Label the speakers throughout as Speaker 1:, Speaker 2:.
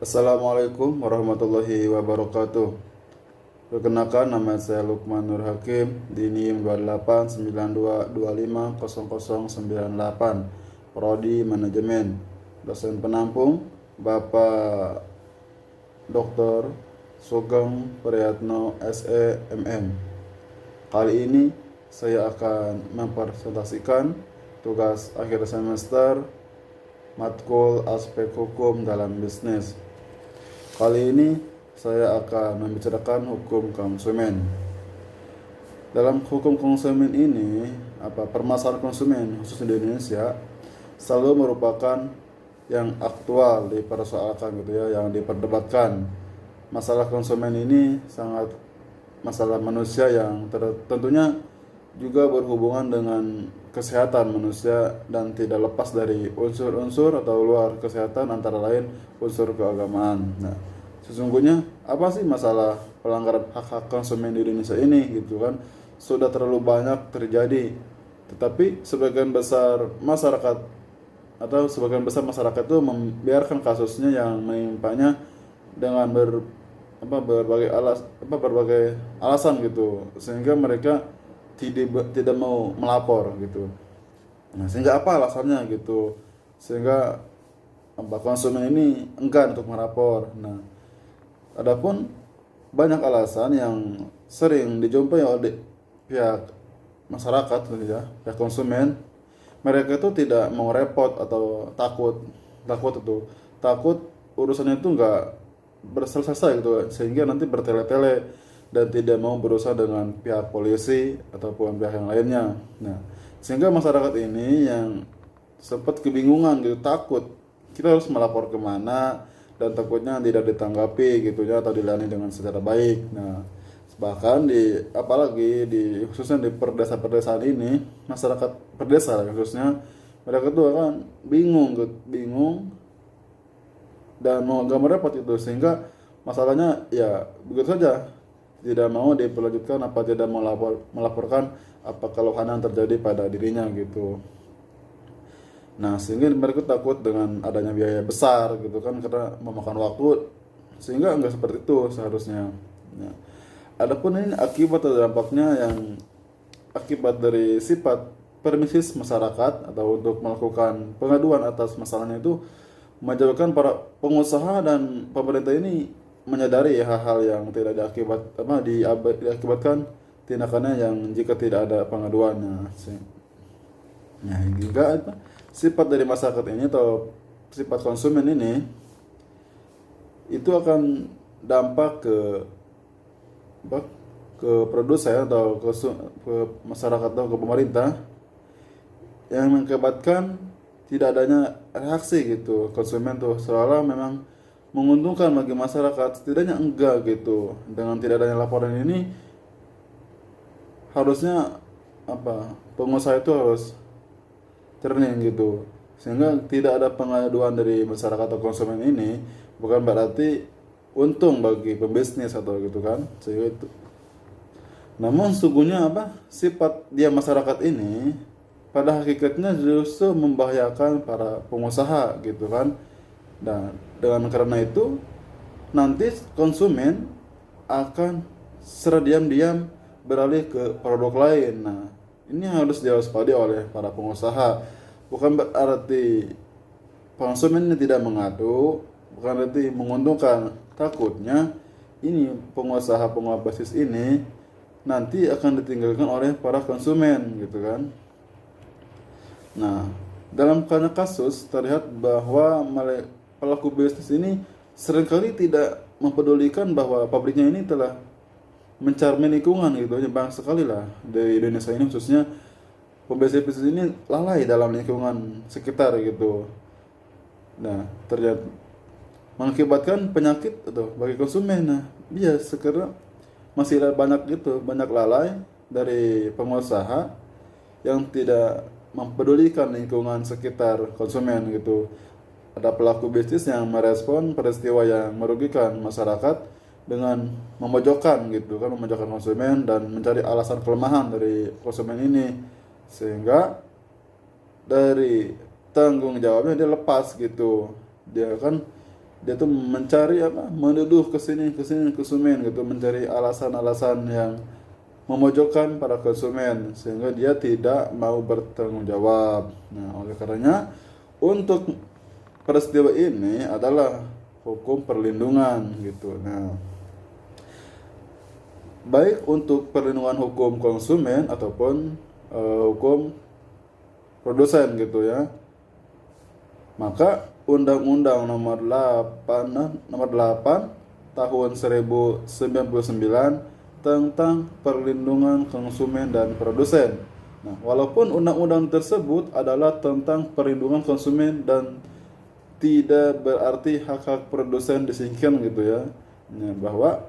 Speaker 1: Assalamualaikum warahmatullahi wabarakatuh. Perkenalkan, nama saya Lukman Nur Hakim di NIM 2892250098, Prodi Manajemen. Dosen penampung Bapak Dr. Sugeng Priyatno SEMM. Kali ini saya akan mempresentasikan tugas akhir semester matkul aspek hukum dalam bisnis. Kali ini saya akan membicarakan hukum konsumen. Dalam hukum konsumen ini, permasalahan konsumen khususnya di Indonesia selalu merupakan yang aktual dipersoalkan gitu ya, yang diperdebatkan. Masalah konsumen ini sangat masalah manusia yang tentunya juga berhubungan dengan kesehatan manusia dan tidak lepas dari unsur-unsur atau luar kesehatan, antara lain unsur keagamaan. Nah, sesungguhnya apa sih masalah pelanggaran hak-hak konsumen di Indonesia ini gitu kan? Sudah terlalu banyak terjadi, tetapi sebagian besar masyarakat itu membiarkan kasusnya yang menimpanya dengan berbagai alasan gitu, sehingga mereka tidak mau melapor gitu. Nah, sehingga apa alasannya gitu? Sehingga konsumen ini enggan untuk melapor. Nah, adapun banyak alasan yang sering dijumpai oleh pihak masyarakat gitu ya, pihak konsumen. Mereka itu tidak mau repot atau takut urusannya itu enggak selesai gitu, sehingga nanti bertele-tele dan tidak mau berusaha dengan pihak polisi ataupun pihak yang lainnya. Nah, sehingga masyarakat ini yang sempat kebingungan gitu, takut kita harus melapor kemana, dan takutnya tidak ditanggapi gitu ya, atau dilayani dengan secara baik. Nah, bahkan apalagi khususnya di perdesaan ini, masyarakat perdesa khususnya, mereka tuh akan bingung dan mau gak merepot itu, sehingga masalahnya ya begitu saja, tidak mau diperlanjutkan tidak melaporkan apa keluhan yang terjadi pada dirinya gitu. Nah, sehingga mereka takut dengan adanya biaya besar gitu kan, karena memakan waktu, sehingga enggak seperti itu seharusnya. Nah, adapun ini akibat atau dampaknya yang akibat dari sifat permisis masyarakat atau untuk melakukan pengaduan atas masalahnya itu menjadikan para pengusaha dan pemerintah ini menyadari hal-hal yang tidak diakibatkan tindakannya yang jika tidak ada pengaduannya. Nah, hingga sifat dari masyarakat ini atau sifat konsumen ini itu akan dampak ke produsen atau ke masyarakat atau ke pemerintah, yang mengakibatkan tidak adanya reaksi gitu konsumen tuh, seolah memang menguntungkan bagi masyarakat, setidaknya enggak gitu. Dengan tidak adanya laporan ini, harusnya pengusaha itu harus turning gitu, sehingga tidak ada pengaduan dari masyarakat atau konsumen ini bukan berarti untung bagi pembisnis atau gitu kan, sehingga itu. Namun sungguhnya sifat dia masyarakat ini pada hakikatnya justru membahayakan para pengusaha gitu kan. Dan dengan karena itu nanti konsumen akan secara diam-diam beralih ke produk lain. Nah, ini harus diwaspadai oleh para pengusaha. Bukan berarti konsumen ini tidak mengadu, bukan berarti menguntungkan. Takutnya ini pengusaha bisnis ini nanti akan ditinggalkan oleh para konsumen gitu kan. Nah, dalam banyak kasus terlihat bahwa pelaku bisnis ini seringkali tidak mempedulikan bahwa pabriknya ini telah mencermin lingkungan gitu. Banyak sekali lah di Indonesia ini khususnya pembisnis ini lalai dalam lingkungan sekitar gitu. Nah, terlihat mengakibatkan penyakit atau bagi konsumen. Nah, sekarang masih banyak lalai dari pengusaha yang tidak mempedulikan lingkungan sekitar konsumen gitu. Ada pelaku bisnis yang merespon peristiwa yang merugikan masyarakat dengan memojokkan konsumen dan mencari alasan kelemahan dari konsumen ini, sehingga dari tanggung jawabnya dia lepas gitu. Dia kan dia tuh mencari menuduh ke sini konsumen gitu, mencari alasan-alasan yang memojokkan para konsumen sehingga dia tidak mau bertanggung jawab. Nah, oleh karenanya untuk peristiwa ini adalah hukum perlindungan gitu. Nah, baik untuk perlindungan hukum konsumen ataupun hukum produsen gitu ya. Maka Undang-Undang nomor 8 tahun 1099 tentang perlindungan konsumen dan produsen. Nah, walaupun undang-undang tersebut adalah tentang perlindungan konsumen dan tidak berarti hak-hak produsen disingkirkan gitu ya. Nah, bahwa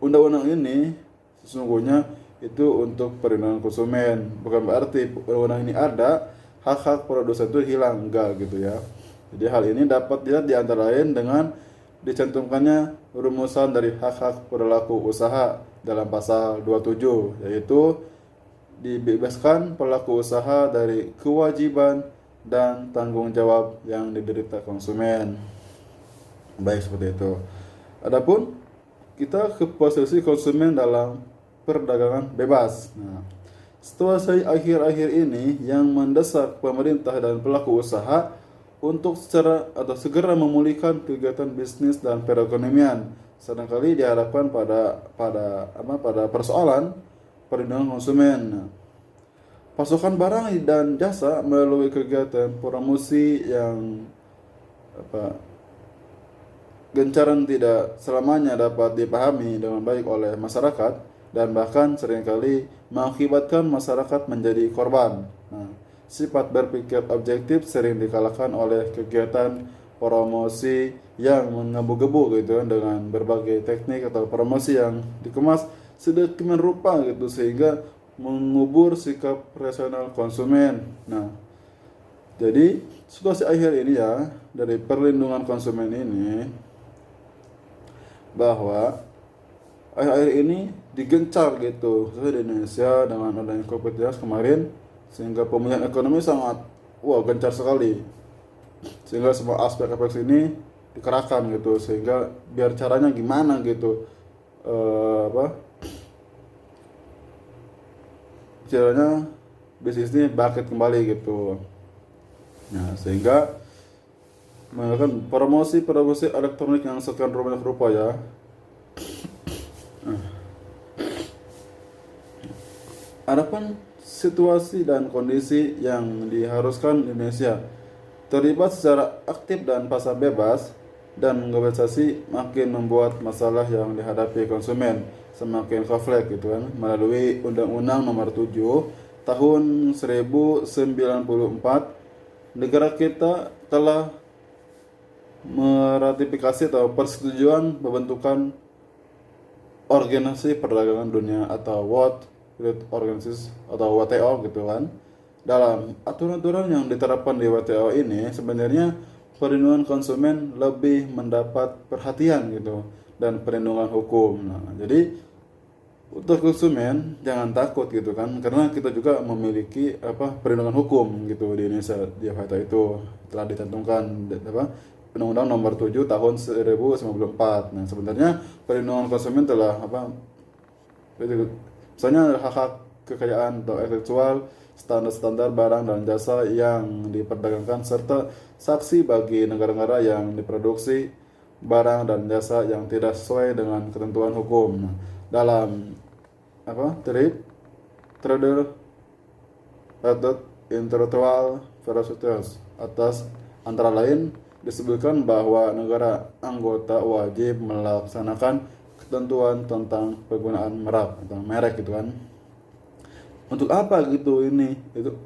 Speaker 1: undang-undang ini sesungguhnya itu untuk perlindungan konsumen, bukan berarti undang-undang ini ada hak-hak produsen itu hilang, enggak gitu ya. Jadi hal ini dapat dilihat di antara lain dengan dicantumkannya rumusan dari hak-hak perilaku usaha dalam pasal 27, yaitu dibebaskan pelaku usaha dari kewajiban dan tanggung jawab yang diderita konsumen. Baik, seperti itu. Adapun kita ke posisi konsumen dalam perdagangan bebas. Nah, situasi akhir-akhir ini yang mendesak pemerintah dan pelaku usaha untuk segera memulihkan kegiatan bisnis dan perekonomian. Sedangkali diharapkan pada persoalan perlindungan konsumen. Nah, pasokan barang dan jasa melalui kegiatan promosi yang gencaran tidak selamanya dapat dipahami dengan baik oleh masyarakat dan bahkan seringkali mengakibatkan masyarakat menjadi korban. Nah, sifat berpikir objektif sering dikalahkan oleh kegiatan promosi yang menggebu-gebu gitu dengan berbagai teknik atau promosi yang dikemas sedemikian rupa gitu sehingga mengubur sikap rasional konsumen. Nah, jadi situasi akhir ini ya dari perlindungan konsumen ini bahwa akhir-akhir ini digencar gitu khususnya di Indonesia dengan adanya COVID-19 kemarin, sehingga pemulihan ekonomi sangat gencar sekali, sehingga semua aspek-aspek ini dikerahkan gitu sehingga biar caranya gimana gitu caranya bisnis ini bangkit kembali gitu. Nah, sehingga melakukan promosi elektronik yang sekian banyak rupa ya. Adapun situasi dan kondisi yang diharuskan Indonesia terlibat secara aktif dan pasar bebas dan globalisasi makin membuat masalah yang dihadapi konsumen semakin kompleks gitu kan. Melalui Undang-Undang nomor 7 tahun 1094, negara kita telah meratifikasi atau persetujuan pembentukan Organisasi Perdagangan Dunia atau World Trade Organization atau WTO gitu kan. Dalam aturan-aturan yang diterapkan di WTO ini sebenarnya perlindungan konsumen lebih mendapat perhatian gitu dan perlindungan hukum. Nah, jadi untuk konsumen jangan takut gitu kan, karena kita juga memiliki perlindungan hukum gitu di Indonesia. Di WTO itu telah dicantumkan Undang-Undang nomor 7 tahun 1094. Nah, sebenarnya perlindungan konsumen telah misalnya hak-hak kekayaan atau intelektual, standar-standar barang dan jasa yang diperdagangkan, serta saksi bagi negara-negara yang diproduksi barang dan jasa yang tidak sesuai dengan ketentuan hukum. Nah, dalam trader intellectual property atas antara lain disebutkan bahwa negara anggota wajib melaksanakan ketentuan tentang penggunaan merek gitu kan. Untuk apa gitu ini? Itu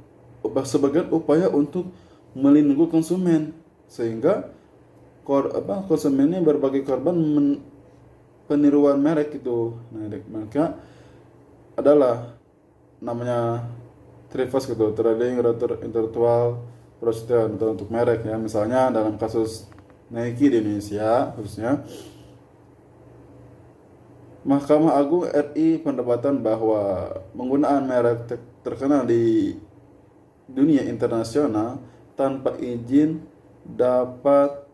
Speaker 1: sebagai upaya untuk melindungi konsumen sehingga konsumen ini berbagai korban peniruan merek gitu. Nah, maka adalah namanya TRIFOS gitu, trading intellectual property untuk merek ya. Misalnya dalam kasus Nike di Indonesia khususnya, Mahkamah Agung RI pendapatan bahwa penggunaan merek terkenal di dunia internasional tanpa izin dapat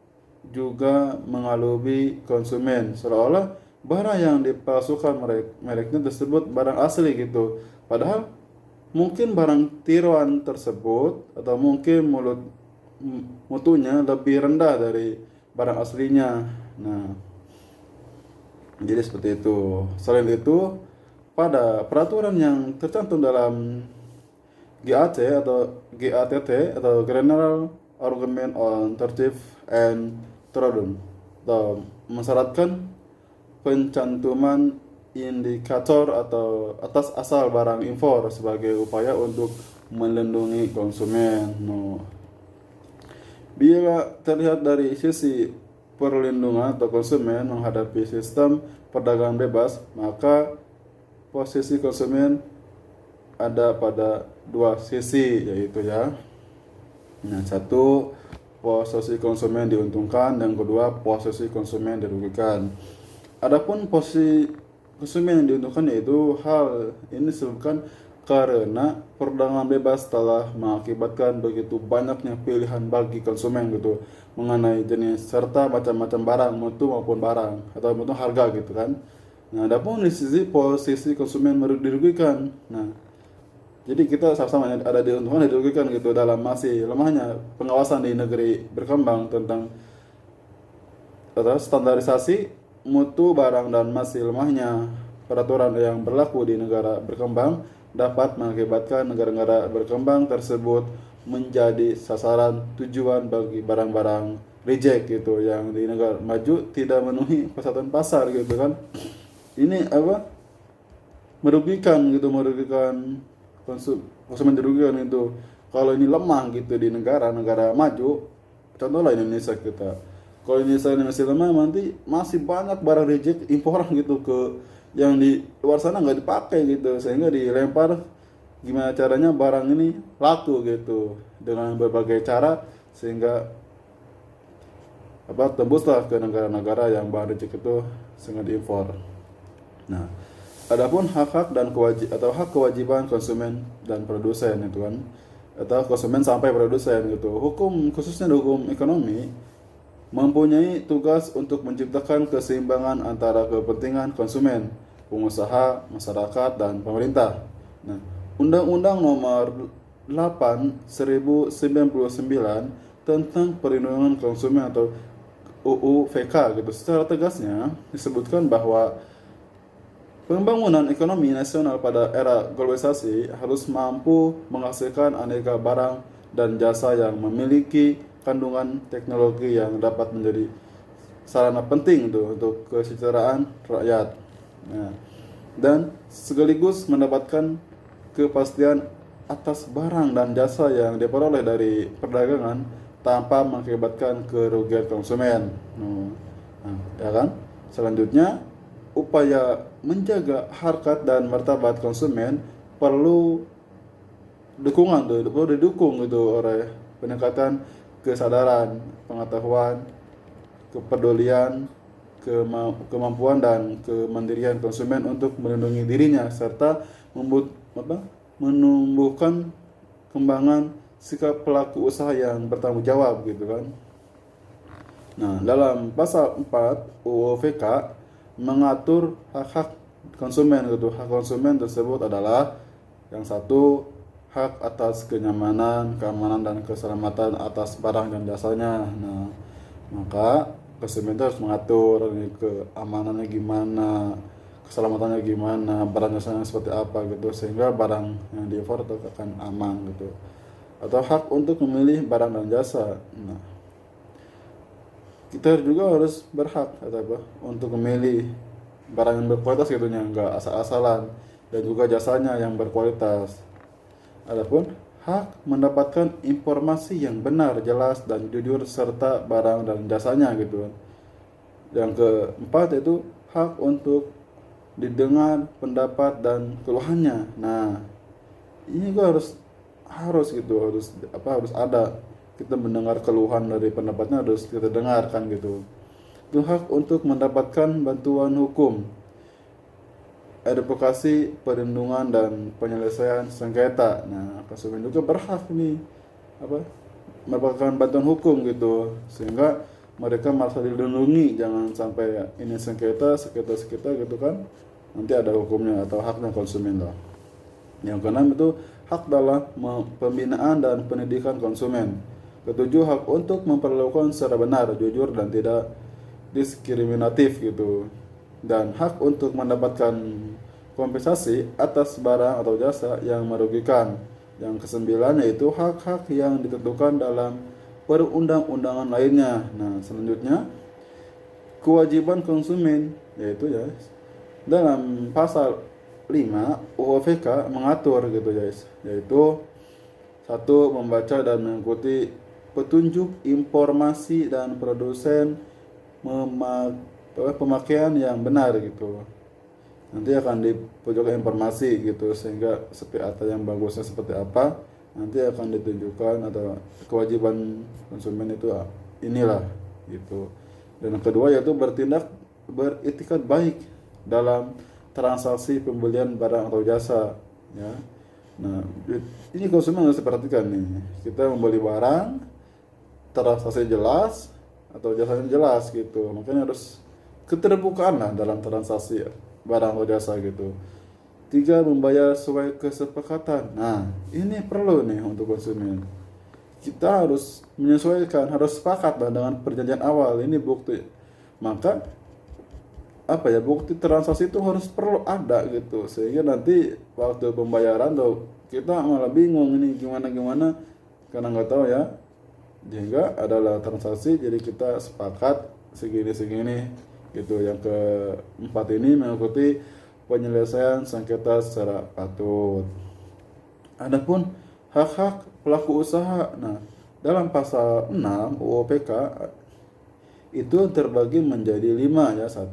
Speaker 1: juga mengalui konsumen seolah-olah barang yang dipalsukan mereknya tersebut barang asli gitu. Padahal mungkin barang tiruan tersebut atau mungkin mutunya lebih rendah dari barang aslinya. Nah, jadi seperti itu. Selain itu, pada peraturan yang tercantum dalam GAT atau General Agreement on Tariff and Trade atau mensyaratkan pencantuman indikator atau atas asal barang impor sebagai upaya untuk melindungi konsumen. No. Bila terlihat dari sisi perlindungan atau konsumen menghadapi sistem perdagangan bebas, maka posisi konsumen ada pada dua sisi, yaitu satu, posisi konsumen diuntungkan, dan kedua, posisi konsumen dirugikan. Adapun posisi konsumen yang diuntungkan yaitu hal ini disebabkan karena perdagangan bebas telah mengakibatkan begitu banyaknya pilihan bagi konsumen gitu mengenai jenis serta macam-macam barang, mutu maupun barang atau mutu harga gitu kan. Nah, adapun di sisi posisi konsumen dirugikan. Nah, jadi kita sama-sama ada diuntungkan dan dirugikan gitu dalam masih lemahnya pengawasan di negeri berkembang tentang standarisasi mutu barang dan masih lemahnya peraturan yang berlaku di negara berkembang dapat mengakibatkan negara-negara berkembang tersebut menjadi sasaran tujuan bagi barang-barang reject gitu yang di negara maju tidak memenuhi persyaratan pasar gitu kan. Ini merugikan konsumen, dirugikan itu. Kalau ini lemah gitu di negara-negara maju, contohlah Indonesia kita. Kalau Indonesia ini masih lemah, nanti masih banyak barang reject imporan gitu ke yang di luar sana nggak dipakai gitu, sehingga dilempar gimana caranya barang ini laku gitu dengan berbagai cara sehingga tembuslah ke negara-negara yang barang reject itu sehingga diimpor. Nah, adapun hak-hak dan hak kewajiban konsumen dan produsen itu kan, atau konsumen sampai produsen gitu. Hukum khususnya hukum ekonomi mempunyai tugas untuk menciptakan keseimbangan antara kepentingan konsumen, pengusaha, masyarakat, dan pemerintah. Nah, Undang-Undang Nomor 8/1999 tentang Perlindungan Konsumen atau UU VK gitu, secara tegasnya disebutkan bahwa pembangunan ekonomi nasional pada era globalisasi harus mampu menghasilkan aneka barang dan jasa yang memiliki kandungan teknologi yang dapat menjadi sarana penting untuk kesejahteraan rakyat. Nah, dan sekaligus mendapatkan kepastian atas barang dan jasa yang diperoleh dari perdagangan tanpa mengakibatkan kerugian konsumen. Selanjutnya, upaya menjaga harkat dan martabat konsumen perlu didukung gitu oleh peningkatan kesadaran, pengetahuan, kepedulian, kemampuan dan kemandirian konsumen untuk melindungi dirinya serta menumbuhkan kembangan sikap pelaku usaha yang bertanggung jawab gitu kan. Nah, dalam pasal 4 UU VK mengatur hak-hak konsumen gitu. Hak konsumen tersebut adalah yang satu, hak atas kenyamanan, keamanan, dan keselamatan atas barang dan jasanya. Nah, maka konsumen itu harus mengatur keamanannya gimana, keselamatannya gimana, barang jasanya seperti apa gitu, sehingga barang yang diimpor itu akan aman gitu. Atau hak untuk memilih barang dan jasa. Nah, kita juga harus berhak untuk memilih barang yang berkualitas gitu, nggak asal-asalan, dan juga jasanya yang berkualitas. Adapun hak mendapatkan informasi yang benar, jelas, dan jujur serta barang dan jasanya gitu. Yang keempat itu hak untuk didengar pendapat dan keluhannya. Nah, ini juga harus ada, kita mendengar keluhan dari pendapatnya harus kita dengarkan gitu. Itu hak untuk mendapatkan bantuan hukum, advokasi, perlindungan, dan penyelesaian sengketa. Nah, konsumen juga berhak mendapatkan bantuan hukum gitu, sehingga mereka merasa dilindungi, jangan sampai ini sengketa gitu kan, nanti ada hukumnya atau haknya konsumen lah. Yang keenam itu hak dalam pembinaan dan pendidikan konsumen. Ketujuh, hak untuk memperlakukan secara benar, jujur dan tidak diskriminatif gitu. Dan hak untuk mendapatkan kompensasi atas barang atau jasa yang merugikan. Yang kesembilan yaitu hak-hak yang ditentukan dalam perundang-undangan lainnya. Nah, selanjutnya kewajiban konsumen yaitu ya dalam pasal 5 UOVK mengatur gitu guys, yaitu satu, membaca dan mengikuti petunjuk informasi dan produsen pemakaian yang benar gitu. Nanti akan dipojokkan informasi gitu, sehingga seperti apa yang bagusnya seperti apa nanti akan ditunjukkan, atau kewajiban konsumen itu inilah gitu. Dan yang kedua yaitu bertindak beretikat baik dalam transaksi pembelian barang atau jasa ya. Nah, ini konsumen harus diperhatikan nih. Kita membeli barang, transaksi jelas atau jasanya jelas gitu. Makanya harus keterbukaan lah dalam transaksi barang atau jasa gitu. 3, membayar sesuai kesepakatan. Nah, ini perlu nih untuk konsumen. Kita harus menyesuaikan, harus sepakat lah dengan perjanjian awal. Ini bukti. Maka bukti transaksi itu harus perlu ada gitu, sehingga nanti waktu pembayaran tuh kita malah bingung ini gimana karena nggak tahu ya. Sehingga adalah transaksi, jadi kita sepakat segini gitu. Yang keempat ini mengikuti penyelesaian sengketa secara patut. Adapun hak-hak pelaku usaha, nah dalam pasal 6 UOPK itu terbagi menjadi 5 ya. 1,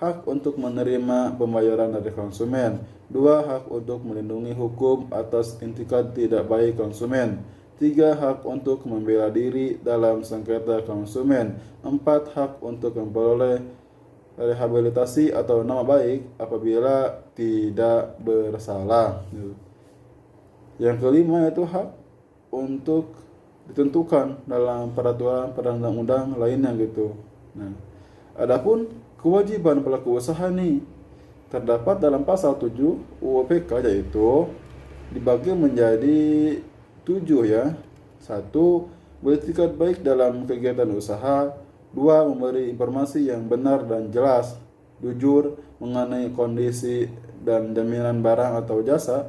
Speaker 1: hak untuk menerima pembayaran dari konsumen. 2, hak untuk melindungi hukum atas intikat tidak baik konsumen. 3, hak untuk membela diri dalam sengketa konsumen. 4, hak untuk memperoleh rehabilitasi atau nama baik apabila tidak bersalah. Yang kelima yaitu hak untuk ditentukan dalam peraturan perundang-undang lainnya gitu. Nah, adapun kewajiban pelaku usaha nih terdapat dalam pasal 7 UOPK, yaitu dibagi menjadi 7 ya. 1, beretikat baik dalam kegiatan usaha. 2, memberi informasi yang benar dan jelas, jujur mengenai kondisi dan jaminan barang atau jasa,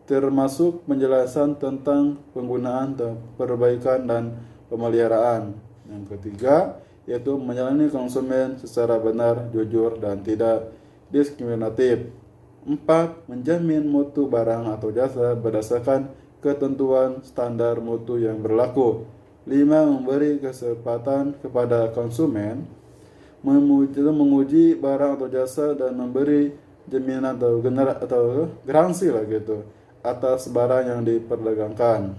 Speaker 1: termasuk penjelasan tentang penggunaan, perbaikan dan pemeliharaan. Yang ketiga yaitu melayani konsumen secara benar, jujur dan tidak diskriminatif. 4, menjamin mutu barang atau jasa berdasarkan ketentuan standar mutu yang berlaku. 5, memberi kesempatan kepada konsumen menguji barang atau jasa dan memberi jaminan atau garansi lah gitu atas barang yang diperdagangkan.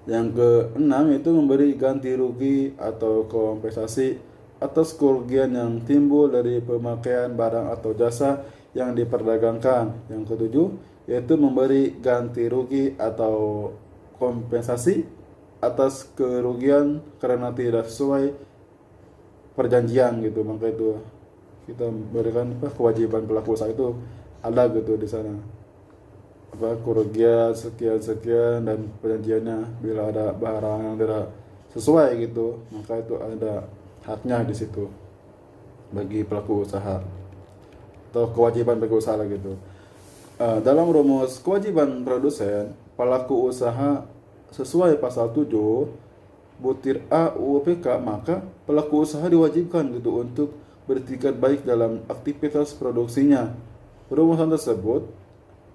Speaker 1: Yang keenam itu memberi ganti rugi atau kompensasi atas kerugian yang timbul dari pemakaian barang atau jasa yang diperdagangkan. Yang ketujuh yaitu memberi ganti rugi atau kompensasi atas kerugian karena tidak sesuai perjanjian gitu. Maka itu kita berikan kewajiban pelaku usaha itu ada gitu di sana. Kerugian sekian dan perjanjiannya, bila ada barang yang tidak sesuai gitu, maka itu ada haknya di situ bagi pelaku usaha atau kewajiban pelaku usaha gitu. Dalam rumus kewajiban produsen pelaku usaha sesuai pasal 7 butir A UOPK, maka pelaku usaha diwajibkan gitu untuk beretikat baik dalam aktivitas produksinya. Rumusan tersebut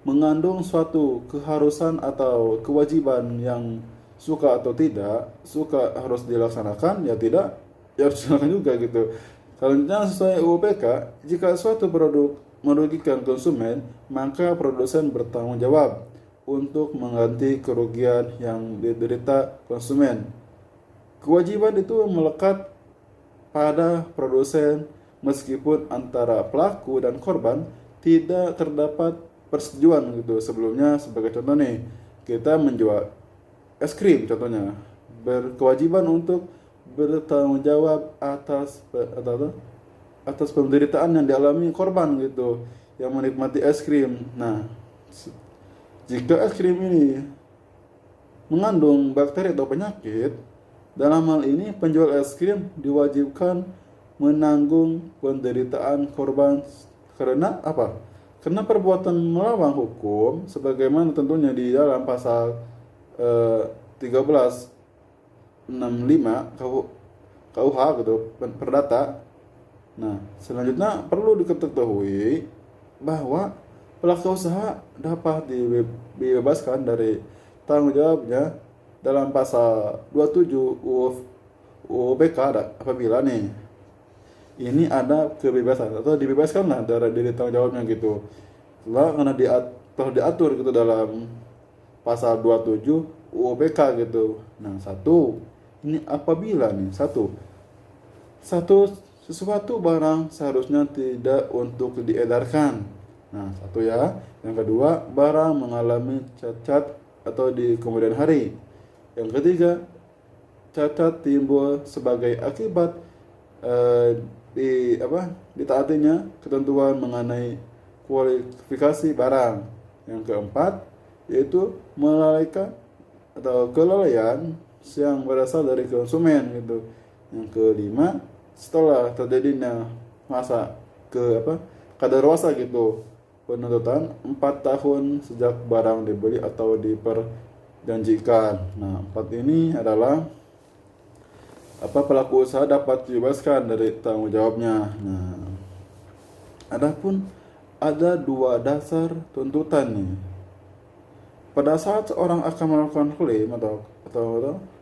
Speaker 1: mengandung suatu keharusan atau kewajiban yang suka atau tidak, suka harus dilaksanakan, ya tidak, ya harus dilaksanakan juga gitu. Selanjutnya sesuai UOPK, jika suatu produk merugikan konsumen, maka produsen bertanggung jawab untuk mengganti kerugian yang diderita konsumen. Kewajiban itu melekat pada produsen meskipun antara pelaku dan korban tidak terdapat persetujuan gitu sebelumnya. Sebagai contoh nih, kita menjual es krim contohnya, berkewajiban untuk bertanggung jawab atas penderitaan yang dialami korban gitu yang menikmati es krim. Nah, jika es krim ini mengandung bakteri atau penyakit, dalam hal ini penjual es krim diwajibkan menanggung penderitaan korban karena apa? Karena perbuatan melawan hukum sebagaimana tentunya di dalam pasal 1365 KUH gitu, Perdata. Nah, selanjutnya perlu diketahui bahwa pelaku usaha dapat dibebaskan dari tanggung jawabnya dalam pasal 27 UU-BK apabila nih ini ada kebebasan atau dibebaskan lah dari tanggung jawabnya gitu. Karena telah diatur gitu dalam pasal 27 UU-BK gitu. Nah, ini apabila nih sesuatu barang seharusnya tidak untuk diedarkan. Nah, satu ya. Yang kedua, barang mengalami cacat atau di kemudian hari. Yang ketiga, cacat timbul sebagai akibat ditaatinya ketentuan mengenai kualifikasi barang. Yang keempat, yaitu melalaikan atau kelalaian yang berasal dari konsumen gitu. Yang kelima, setelah terjadinya masa kadaluarsa gitu, penuntutan 4 tahun sejak barang dibeli atau diperjanjikan. Nah, 4 ini adalah pelaku usaha dapat dibebaskan dari tanggung jawabnya. Nah, adapun ada 2 dasar tuntutan nih. Pada saat seorang akan melakukan klaim atau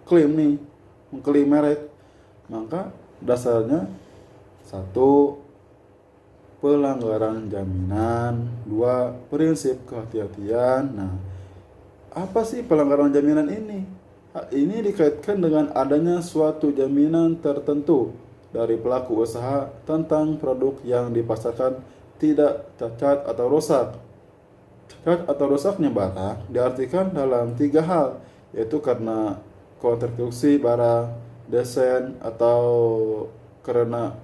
Speaker 1: klaim nih, mengklaim merek, maka dasarnya 1. Pelanggaran jaminan, 2. Prinsip kehati-hatian. Nah, apa sih pelanggaran jaminan ini? Ini dikaitkan dengan adanya suatu jaminan tertentu dari pelaku usaha tentang produk yang dipasarkan tidak cacat atau rusak. Cacat atau rusaknya barang diartikan dalam 3 hal, yaitu karena konstruksi barang, desain, atau karena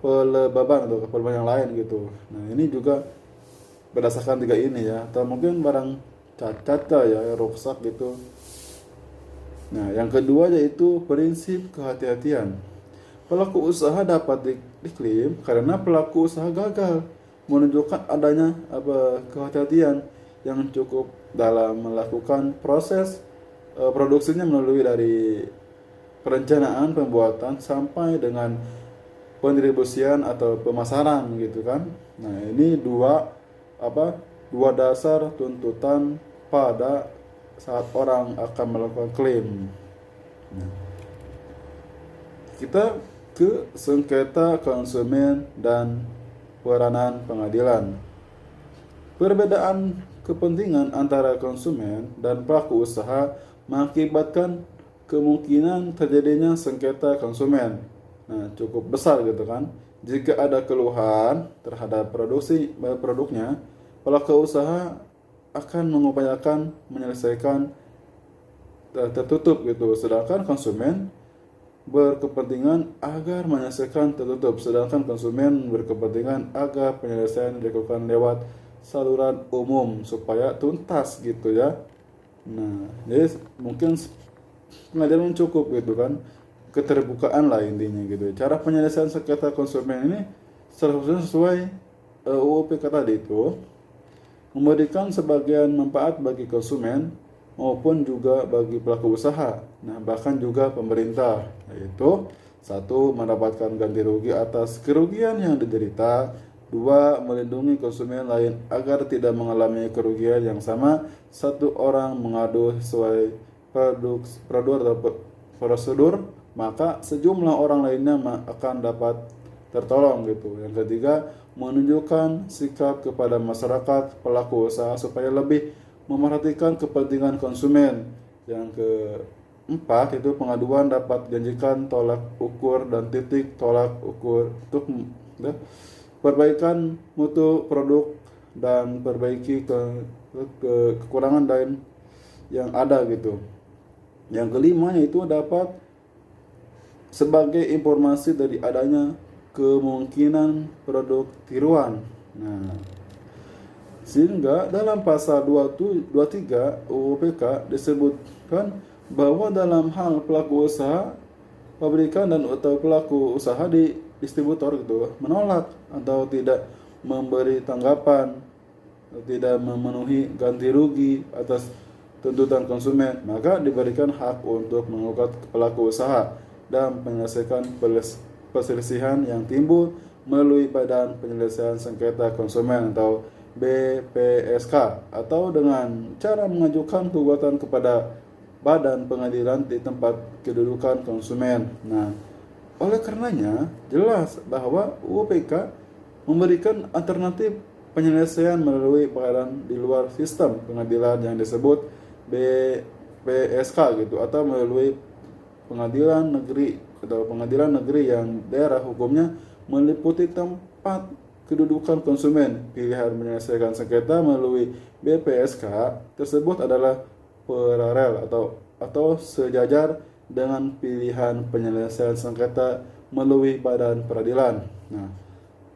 Speaker 1: pelebaban atau kepelebaban yang lain gitu. Nah, ini juga berdasarkan 3 ini ya, atau mungkin barang cacat ya, rusak gitu. Nah, yang kedua yaitu prinsip kehati-hatian. Pelaku usaha dapat diklaim karena pelaku usaha gagal menunjukkan adanya kehati-hatian yang cukup dalam melakukan proses produksinya melalui dari perencanaan pembuatan sampai dengan pendistribusian atau pemasaran gitu kan. Nah, ini dua dasar tuntutan pada saat orang akan melakukan klaim. Nah, kita ke sengketa konsumen dan peranan pengadilan. Perbedaan kepentingan antara konsumen dan pelaku usaha mengakibatkan kemungkinan terjadinya sengketa konsumen. Nah, cukup besar gitu kan. Jika ada keluhan terhadap produknya, pelaku usaha akan mengupayakan menyelesaikan tertutup gitu, sedangkan konsumen berkepentingan agar menyelesaikan tertutup, sedangkan konsumen berkepentingan agar penyelesaian dilakukan lewat saluran umum supaya tuntas gitu ya. Nah, jadi mungkin pengadilan cukup gitu kan, keterbukaan lah intinya gitu. Cara penyelesaian sengketa konsumen ini sesuai UU PK tadi itu memberikan sebagian manfaat bagi konsumen maupun juga bagi pelaku usaha. Nah, bahkan juga pemerintah, yaitu 1. Mendapatkan ganti rugi atas kerugian yang diderita. 2. Melindungi konsumen lain agar tidak mengalami kerugian yang sama. 1 orang mengadu sesuai prosedur, maka sejumlah orang lainnya akan dapat tertolong gitu. Yang ketiga, menunjukkan sikap kepada masyarakat pelaku usaha supaya lebih memperhatikan kepentingan konsumen. Yang keempat, itu pengaduan dapat janjikan tolak ukur dan titik tolak ukur untuk perbaikan mutu produk dan perbaiki kekurangan lain yang ada gitu. Yang kelimanya itu dapat sebagai informasi dari adanya kemungkinan produk tiruan. Nah, sehingga dalam pasal 23 UU PK disebutkan bahwa dalam hal pelaku usaha pabrikan dan atau pelaku usaha di distributor gitu menolak atau tidak memberi tanggapan atau tidak memenuhi ganti rugi atas tuntutan konsumen, maka diberikan hak untuk menggugat pelaku usaha dan menyelesaikan perselisihan yang timbul melalui Badan Penyelesaian Sengketa Konsumen atau BPSK, atau dengan cara mengajukan gugatan kepada badan pengadilan di tempat kedudukan konsumen. Nah, oleh karenanya jelas bahwa UU PK memberikan alternatif penyelesaian melalui pengadilan di luar sistem pengadilan yang disebut BPSK gitu, atau melalui pengadilan negeri atau pengadilan negeri yang daerah hukumnya meliputi tempat kedudukan konsumen. Pilihan menyelesaikan sengketa melalui BPSK tersebut adalah paralel atau sejajar dengan pilihan penyelesaian sengketa melalui badan peradilan. Nah,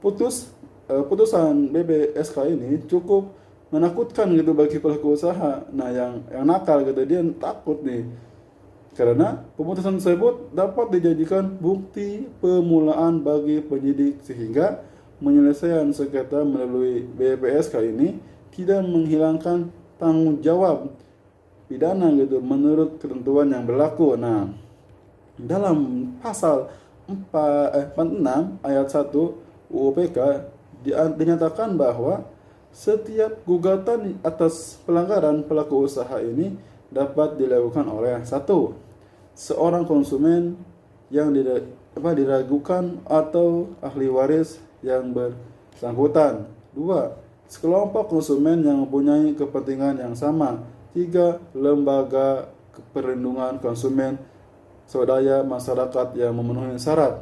Speaker 1: putusan BPSK ini cukup menakutkan gitu bagi pelaku usaha. Nah, yang nakal gitu, dia takut nih karena pemutusan tersebut dapat dijadikan bukti permulaan bagi penyidik, sehingga penyelesaian sengketa melalui BPSK ini tidak menghilangkan tanggung jawab pidana gitu menurut ketentuan yang berlaku. Nah, dalam pasal 46 ayat 1 UU PK dinyatakan bahwa setiap gugatan atas pelanggaran pelaku usaha ini dapat dilakukan oleh: 1. Seorang konsumen yang diragukan atau ahli waris yang bersangkutan. 2. Sekelompok konsumen yang mempunyai kepentingan yang sama. 3. Lembaga perlindungan konsumen swadaya masyarakat yang memenuhi syarat.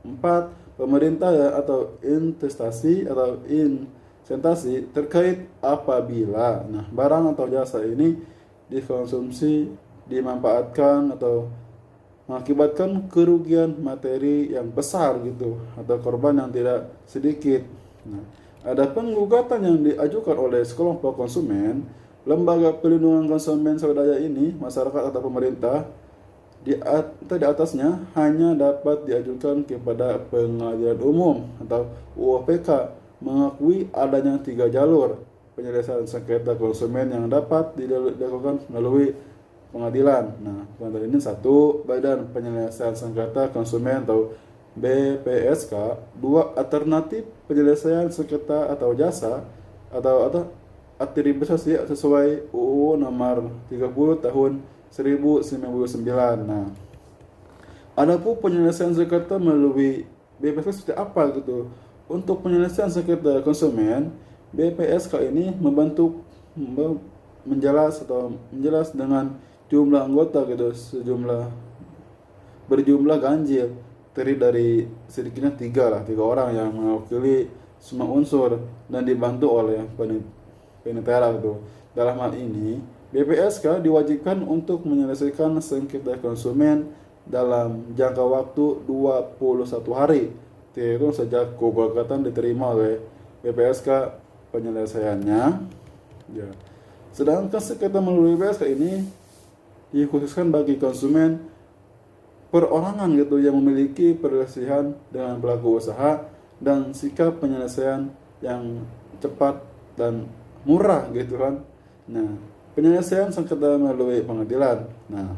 Speaker 1: 4. Pemerintah atau investasi terkait apabila barang atau jasa ini dikonsumsi, dimanfaatkan atau mengakibatkan kerugian materi yang besar gitu atau korban yang tidak sedikit. Nah, adapun gugatan yang diajukan oleh sekelompok konsumen, lembaga perlindungan konsumen swadaya ini, masyarakat atau pemerintah, di atasnya hanya dapat diajukan kepada pengadilan umum atau UU PK, mengakui adanya 3 jalur penyelesaian sengketa konsumen yang dapat dilakukan melalui pengadilan. Nah, pengadilan ini: 1. Badan Penyelesaian Sengketa Konsumen atau BPSK. 2. Alternatif penyelesaian sengketa atau jasa atau atributasi sesuai UU nomor 30 tahun 1099. Nah, adapun penyelesaian sengketa melalui BPSK seperti apa gitu? Untuk penyelesaian sengketa konsumen, BPSK ini menjelas dengan jumlah anggota gitu, berjumlah ganjil, terdiri dari sedikitnya 3 orang yang mewakili semua unsur dan dibantu oleh penetera gitu. Dalam hal ini, BPSK diwajibkan untuk menyelesaikan sengketa konsumen dalam jangka waktu 21 hari, yaitu sejak gugatan diterima oleh BPSK penyelesaiannya. Ya. Sedangkan sengketa melalui BPSK ini dikhususkan bagi konsumen perorangan gitu yang memiliki perselisihan dengan pelaku usaha dan sikap penyelesaian yang cepat dan murah gitu kan. Nah, penyelesaian sengketa melalui pengadilan. Nah,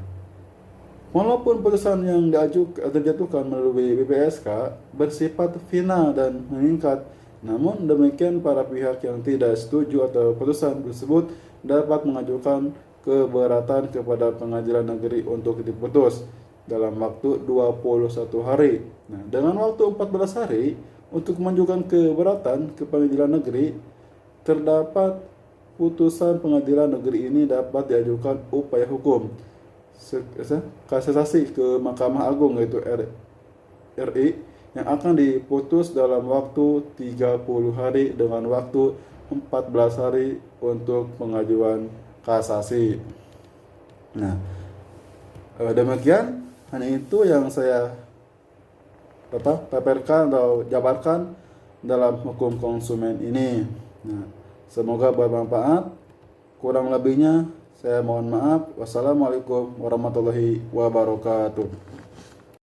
Speaker 1: walaupun putusan yang dijatuhkan melalui BPSK bersifat final dan mengikat, namun demikian para pihak yang tidak setuju atau putusan tersebut dapat mengajukan keberatan kepada pengadilan negeri untuk diputus dalam waktu 21 hari. Nah, dengan waktu 14 hari untuk mengajukan keberatan ke pengadilan negeri, terdapat putusan pengadilan negeri ini dapat diajukan upaya hukum kasasi ke Mahkamah Agung yaitu RI yang akan diputus dalam waktu 30 hari dengan waktu 14 hari untuk pengajuan kasasi. Nah, Demikian, hanya itu yang saya paparkan atau jabarkan dalam hukum konsumen ini. Nah, semoga bermanfaat. Kurang lebihnya saya mohon maaf. Wassalamualaikum warahmatullahi wabarakatuh.